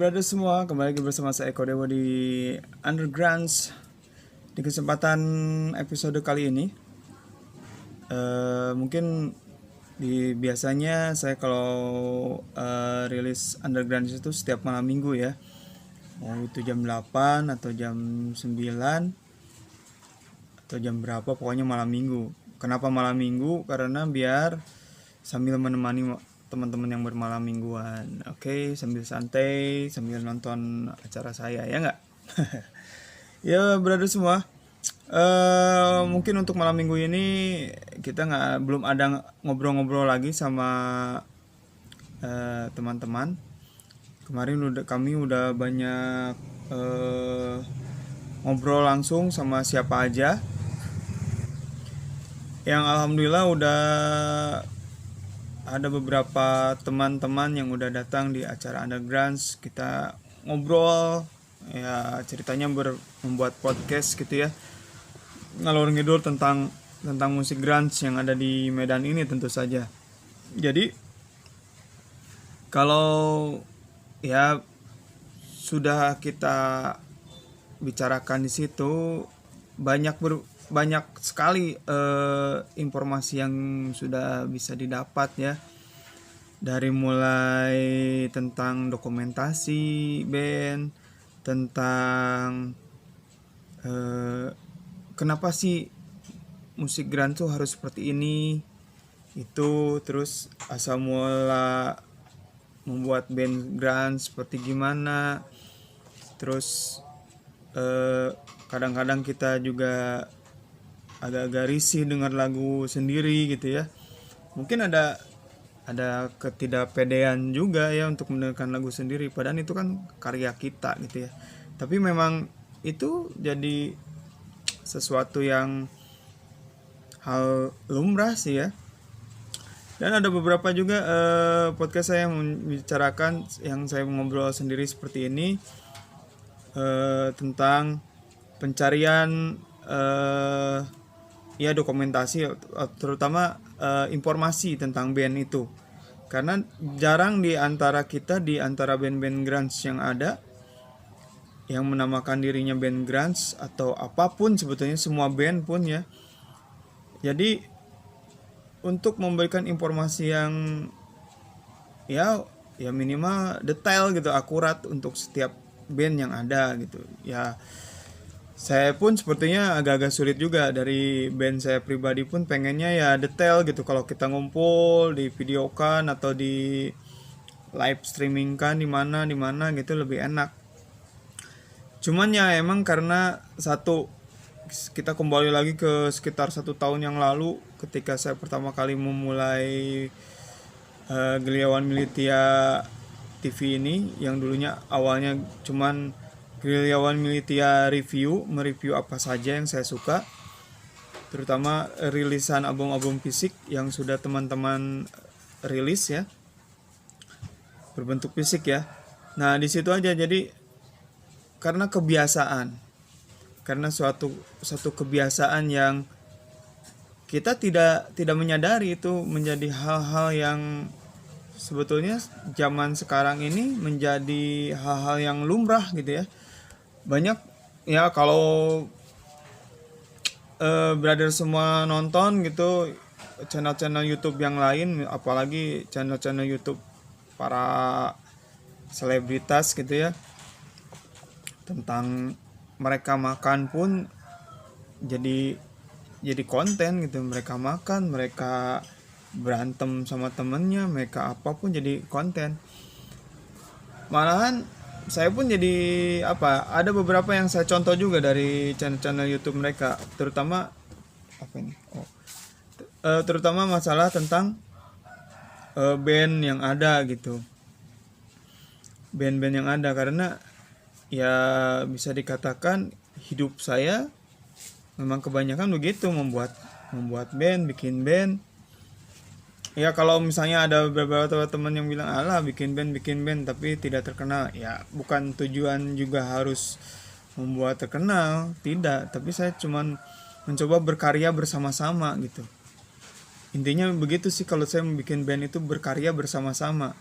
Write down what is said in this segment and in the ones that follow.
brother semua, kembali lagi bersama saya Eko Dewo di Undergrounds. Di kesempatan episode kali ini mungkin biasanya saya kalau rilis Undergrounds itu setiap malam minggu ya, mau itu jam 8 atau jam 9 atau jam berapa, pokoknya malam minggu. Kenapa malam minggu? Karena biar sambil menemani teman-teman yang bermalam mingguan, oke, sambil santai, sambil nonton acara saya, ya nggak? Ya, brother semua, mungkin untuk malam minggu ini kita belum ada ngobrol-ngobrol lagi sama teman-teman. Kemarin kami udah banyak ngobrol langsung sama siapa aja, yang alhamdulillah udah ada beberapa teman-teman yang udah datang di acara Undergrounds. Kita ngobrol ya, ceritanya membuat podcast gitu ya, ngalor ngidul tentang musik grunge yang ada di Medan ini tentu saja. Jadi kalau ya sudah kita bicarakan di situ, banyak sekali informasi yang sudah bisa didapat ya, dari mulai tentang dokumentasi band, tentang kenapa sih musik grunge tuh harus seperti ini itu, terus asal mula membuat band grunge seperti gimana, terus kadang-kadang kita juga agak-agak risih dengar lagu sendiri gitu ya. Mungkin ada ketidakpedean juga ya untuk mendengarkan lagu sendiri, padahal itu kan karya kita gitu ya. Tapi memang itu jadi sesuatu yang hal lumrah sih ya. Dan ada beberapa juga podcast saya yang membicarakan, yang saya ngobrol sendiri seperti ini, tentang pencarian ya dokumentasi, terutama informasi tentang band itu, karena jarang di antara band-band grunge yang ada yang menamakan dirinya band grunge atau apapun, sebetulnya semua band pun ya. Jadi untuk memberikan informasi yang ya minimal detail gitu, akurat untuk setiap band yang ada gitu ya. Saya pun sepertinya agak-agak sulit juga. Dari band saya pribadi pun pengennya ya detail gitu, kalau kita ngumpul di videokan atau di live streaming kan di mana gitu lebih enak. Cuman ya emang karena kita kembali lagi ke sekitar 1 tahun yang lalu, ketika saya pertama kali memulai Gerilyawan Militia TV ini, yang dulunya awalnya cuman Gerilyawan Militia mereview apa saja yang saya suka, terutama rilisan album-album fisik yang sudah teman-teman rilis ya, berbentuk fisik ya. Nah di situ aja, jadi karena kebiasaan, karena suatu kebiasaan yang kita tidak menyadari itu menjadi hal-hal yang sebetulnya zaman sekarang ini menjadi hal-hal yang lumrah gitu ya. Banyak ya, kalau brother semua nonton gitu channel-channel YouTube yang lain, apalagi channel-channel YouTube para selebritas gitu ya, tentang mereka makan pun jadi konten gitu. Mereka makan, mereka berantem sama temennya, mereka apapun jadi konten. Malahan saya pun jadi ada beberapa yang saya contoh juga dari channel-channel YouTube mereka, terutama terutama masalah tentang band yang ada gitu, band-band yang ada. Karena ya bisa dikatakan hidup saya memang kebanyakan begitu, membuat band, bikin band. Ya kalau misalnya ada beberapa teman yang bilang alah bikin band tapi tidak terkenal, ya bukan tujuan juga harus membuat terkenal, tidak, tapi saya cuman mencoba berkarya bersama-sama gitu. Intinya begitu sih, kalau saya bikin band itu berkarya bersama-sama.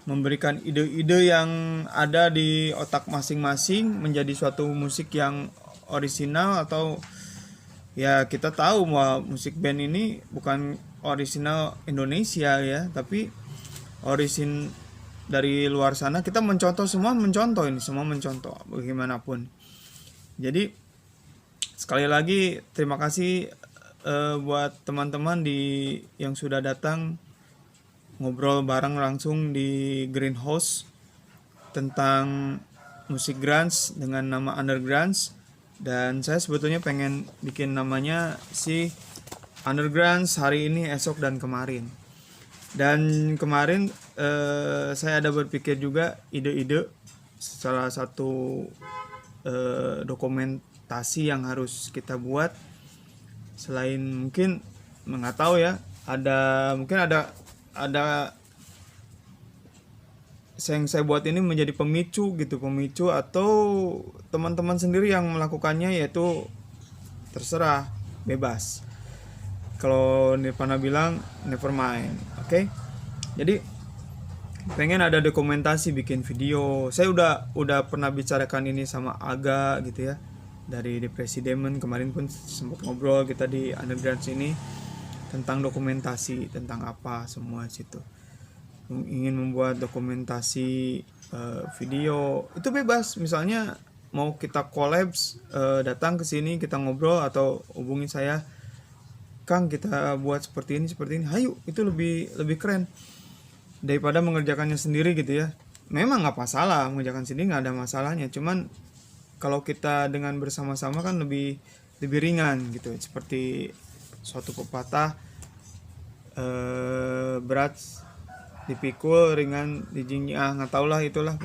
memberikan ide-ide yang ada di otak masing-masing menjadi suatu musik yang orisinal. Atau ya kita tahu bahwa musik band ini bukan orisinal Indonesia ya, tapi orisin dari luar sana. Kita mencontoh, semua mencontoh bagaimanapun. Jadi sekali lagi terima kasih buat teman-teman yang sudah datang ngobrol bareng langsung di Greenhouse tentang musik grunge dengan nama Undergrunge. Dan saya sebetulnya pengen bikin namanya si Undergrunge hari ini, esok, dan kemarin. Dan kemarin saya ada berpikir juga ide-ide salah satu dokumentasi yang harus kita buat. Selain mungkin nggak tahu ya, mungkin ada yang saya buat ini menjadi pemicu atau teman-teman sendiri yang melakukannya, yaitu terserah, bebas. Kalau Nirvana bilang never mind, oke? Jadi pengen ada dokumentasi, bikin video. Saya udah pernah bicarakan ini sama Aga gitu ya, dari Depresi Demon. Kemarin pun sempat ngobrol kita di Underground ini tentang dokumentasi, tentang apa semua situ. Ingin membuat dokumentasi video itu bebas. Misalnya mau kita collabs, datang ke sini kita ngobrol atau hubungi saya, Kang kita buat seperti ini, hayu, itu lebih keren daripada mengerjakannya sendiri gitu ya. Memang nggak masalah mengerjakan sendiri, nggak ada masalahnya, cuman kalau kita dengan bersama-sama kan lebih ringan gitu. Seperti suatu pepatah, berat dipikul, ringan dijinjing, nggak tau lah, itulah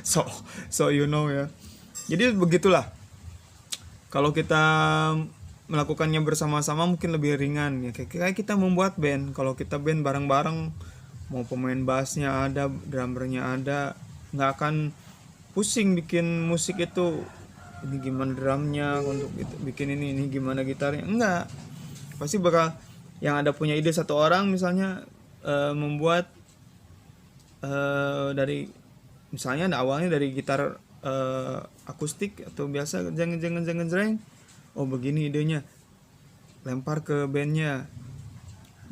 so you know ya. Jadi begitulah, kalau kita melakukannya bersama-sama mungkin lebih ringan ya, kayak kita membuat band. Kalau kita band bareng-bareng, mau pemain bassnya ada, drummernya ada, nggak akan pusing bikin musik itu. Ini gimana drumnya untuk bikin ini gimana gitarnya, enggak. Pasti bakal yang ada punya ide satu orang misalnya, membuat dari misalnya awalnya dari gitar akustik atau biasa jeng. Oh begini idenya, lempar ke bandnya,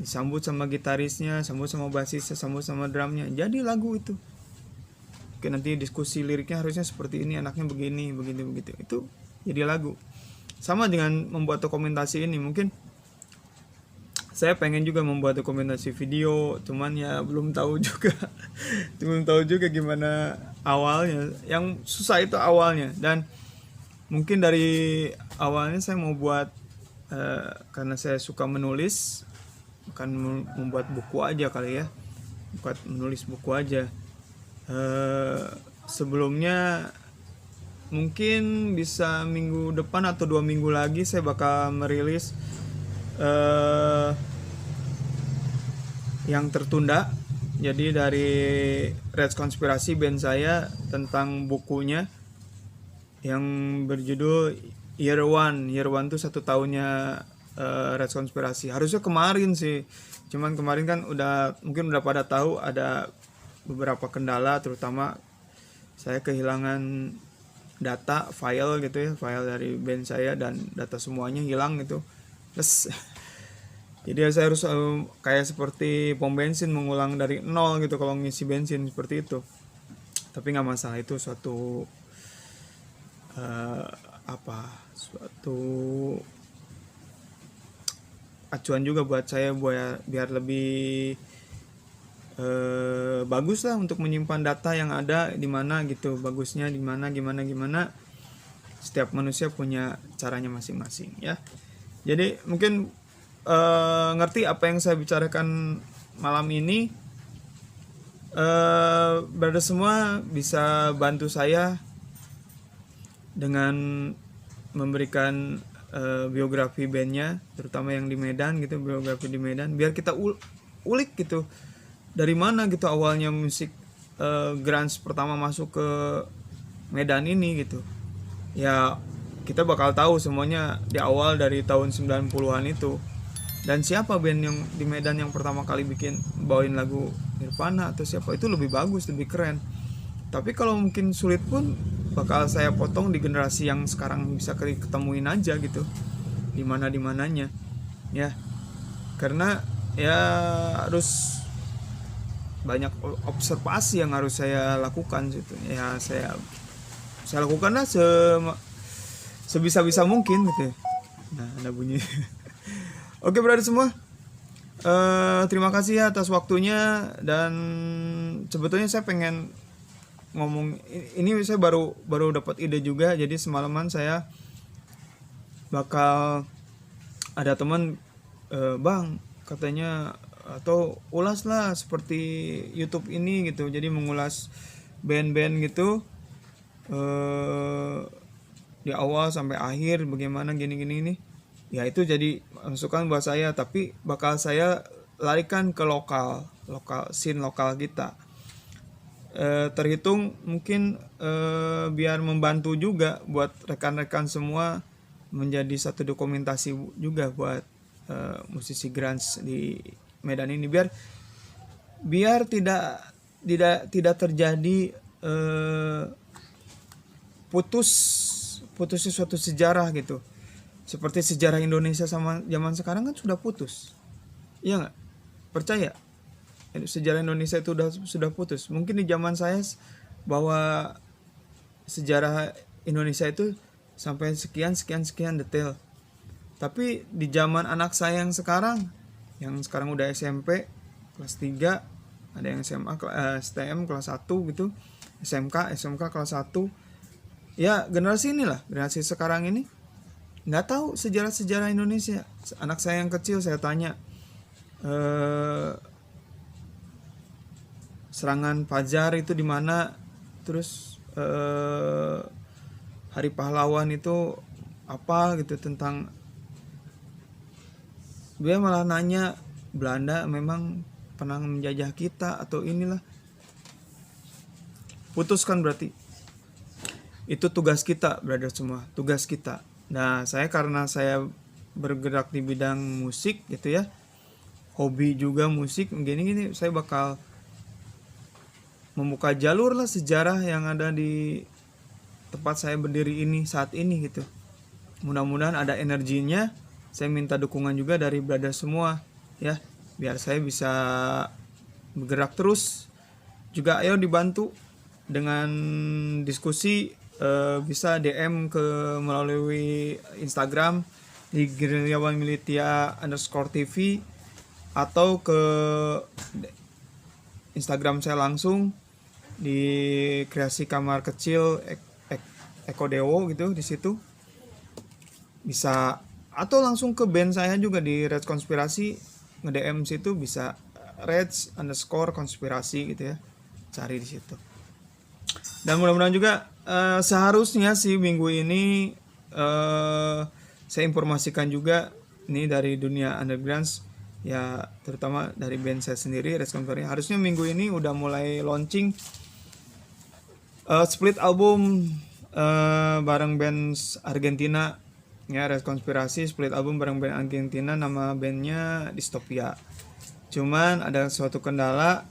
disambut sama gitarisnya, sambut sama basisnya, sambut sama drumnya, jadi lagu itu. Oke, nanti diskusi liriknya harusnya seperti ini, anaknya begini, begitu, itu jadi lagu. Sama dengan membuat dokumentasi ini, mungkin saya pengen juga membuat dokumentasi video, cuman ya belum tahu juga gimana awalnya. Yang susah itu awalnya, dan mungkin dari awalnya saya mau buat karena saya suka menulis, bukan membuat buku aja kali ya, buat menulis buku aja. Sebelumnya mungkin bisa minggu depan atau 2 minggu lagi saya bakal merilis yang tertunda. Jadi dari Red Konspirasi band saya, tentang bukunya yang berjudul Year One tuh 1 tahunnya Red Konspirasi. Harusnya kemarin sih, cuman kemarin kan mungkin udah pada tahu ada beberapa kendala, terutama saya kehilangan data file gitu ya, file dari band saya, dan data semuanya hilang gitu. Terus jadi saya harus kayak seperti pom bensin, mengulang dari nol gitu kalau ngisi bensin seperti itu. Tapi nggak masalah, itu suatu acuan juga buat saya, biar lebih bagus lah untuk menyimpan data yang ada di mana gitu, bagusnya di mana, gimana. Setiap manusia punya caranya masing-masing ya. Jadi mungkin ngerti apa yang saya bicarakan malam ini. Berada semua bisa bantu saya dengan memberikan biografi bandnya, terutama yang di Medan gitu, biografi di Medan, biar kita ulik gitu, dari mana gitu awalnya musik grunge pertama masuk ke Medan ini gitu. Ya kita bakal tahu semuanya di awal dari tahun 90-an itu. Dan siapa band yang di Medan yang pertama kali bawain lagu Nirvana atau siapa, itu lebih bagus, lebih keren. Tapi kalau mungkin sulit pun bakal saya potong di generasi yang sekarang bisa ketemuin aja gitu, di mananya ya. Karena ya harus banyak observasi yang harus saya lakukan gitu ya. Saya lakukanlah sebisa-bisa mungkin gitu ya. Nah, ada bunyi. Oke, brother semua, terima kasih ya atas waktunya. Dan sebetulnya saya pengen ngomong ini, saya baru dapat ide juga. Jadi semalaman saya bakal ada teman, bang katanya, atau ulas lah seperti YouTube ini gitu. Jadi mengulas band-band gitu, di awal sampai akhir bagaimana gini-gini ini. Ya itu jadi masukan buat saya, tapi bakal saya larikan ke lokal scene lokal kita. Terhitung mungkin biar membantu juga buat rekan-rekan semua, menjadi satu dokumentasi juga buat musisi grunge di Medan ini, biar tidak terjadi putusnya suatu sejarah gitu. Seperti sejarah Indonesia sama zaman sekarang kan sudah putus, iya nggak? Percaya sejarah Indonesia itu sudah putus. Mungkin di zaman saya bahwa sejarah Indonesia itu sampai sekian detail. Tapi di zaman anak saya yang sekarang udah SMP kelas 3, ada yang SMA STM kelas 1 gitu, SMK kelas 1. Ya generasi inilah, generasi sekarang ini nggak tahu sejarah Indonesia. Anak saya yang kecil saya tanya, serangan Fajar itu di mana, terus Hari Pahlawan itu apa gitu, tentang dia malah nanya Belanda memang pernah menjajah kita atau inilah. Putuskan berarti itu tugas kita, brother semua, tugas kita. Nah karena saya bergerak di bidang musik gitu ya, hobi juga musik gini, saya bakal membuka jalur lah sejarah yang ada di tempat saya berdiri ini saat ini gitu. Mudah-mudahan ada energinya. Saya minta dukungan juga dari brother semua ya, biar saya bisa bergerak terus. Juga ayo dibantu dengan diskusi, bisa DM melalui Instagram di Gerilyawan Militia _TV, atau ke Instagram saya langsung di Kreasi Kamar Kecil Eko Dewo gitu, di situ bisa, atau langsung ke band saya juga di Red Konspirasi, nge-DM situ bisa Red_konspirasi gitu ya, cari di situ. Dan mudah-mudahan juga seharusnya sih minggu ini saya informasikan juga ini dari dunia underground ya, terutama dari band saya sendiri Red Konspirasi. Harusnya minggu ini udah mulai launching split album bareng band Argentina ya, Red Konspirasi split album bareng band Argentina, nama bandnya Dystopia. Cuman ada suatu kendala,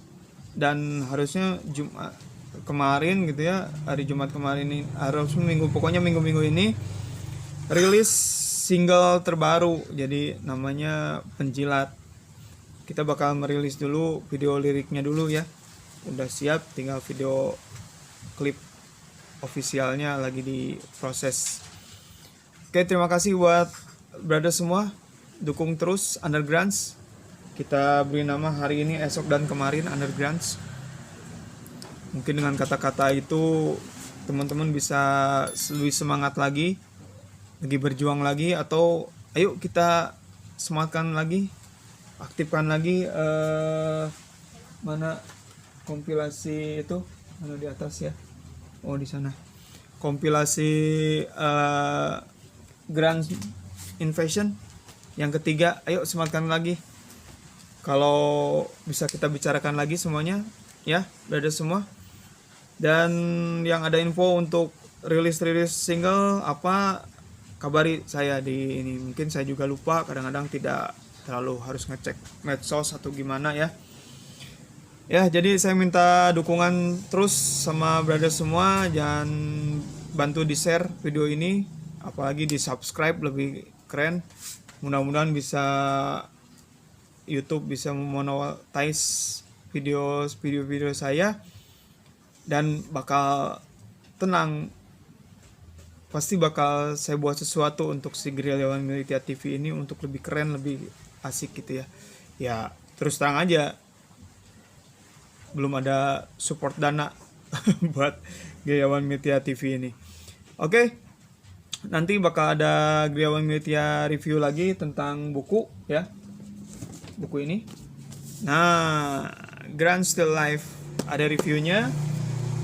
dan harusnya Jumat kemarin gitu ya, hari Jumat kemarin ini, harusnya minggu ini rilis single terbaru, jadi namanya Penjilat. Kita bakal merilis dulu video liriknya dulu ya, udah siap, tinggal video klip ofisialnya lagi diproses. Oke, terima kasih buat brother semua, dukung terus Undergrounds. Kita beri nama hari ini, esok, dan kemarin Undergrounds. Mungkin dengan kata-kata itu teman-teman bisa lebih semangat lagi berjuang lagi, atau ayo kita semangatkan lagi, aktifkan lagi mana kompilasi itu, mana di atas ya, oh di sana, kompilasi Grand Invasion yang ketiga. Ayo semangatkan lagi, kalau bisa kita bicarakan lagi semuanya ya, brother semua. Dan yang ada info untuk rilis single apa, kabari saya di ini. Mungkin saya juga lupa, kadang-kadang tidak terlalu harus ngecek medsos atau gimana ya. Ya, jadi saya minta dukungan terus sama brother semua, jangan bantu di share video ini, apalagi di subscribe, lebih keren. Mudah-mudahan bisa YouTube bisa memonetize video-video saya, dan bakal tenang, pasti bakal saya buat sesuatu untuk si Gerilyawan Militia TV ini untuk lebih keren, lebih asik gitu ya. Ya terus terang aja, belum ada support dana buat Gerilyawan Militia TV ini. Oke, nanti bakal ada Gerilyawan Militia review lagi tentang buku ya, buku ini. Nah, Grand Still Life ada reviewnya.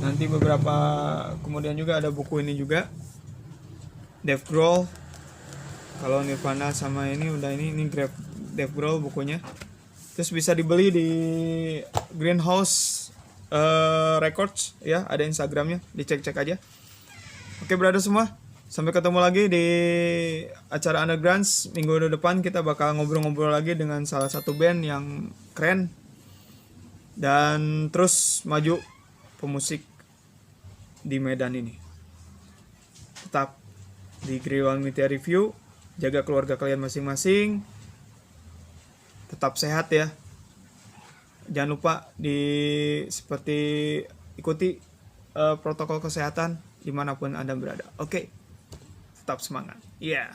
Nanti beberapa kemudian juga ada buku ini juga, Dave Grohl. Kalau Nirvana sama ini udah, ini Dave Grohl bukunya. Terus bisa dibeli di Greenhouse Records ya, ada Instagramnya, dicek-cek aja. Oke brother semua, sampai ketemu lagi di acara Undergrounds minggu depan. Kita bakal ngobrol-ngobrol lagi dengan salah satu band yang keren dan terus maju pemusik di Medan ini. Tetap di Gerilyawan Militia Review, jaga keluarga kalian masing-masing, tetap sehat ya. Jangan lupa seperti ikuti protokol kesehatan dimanapun Anda berada. Oke, tetap semangat. Yeah.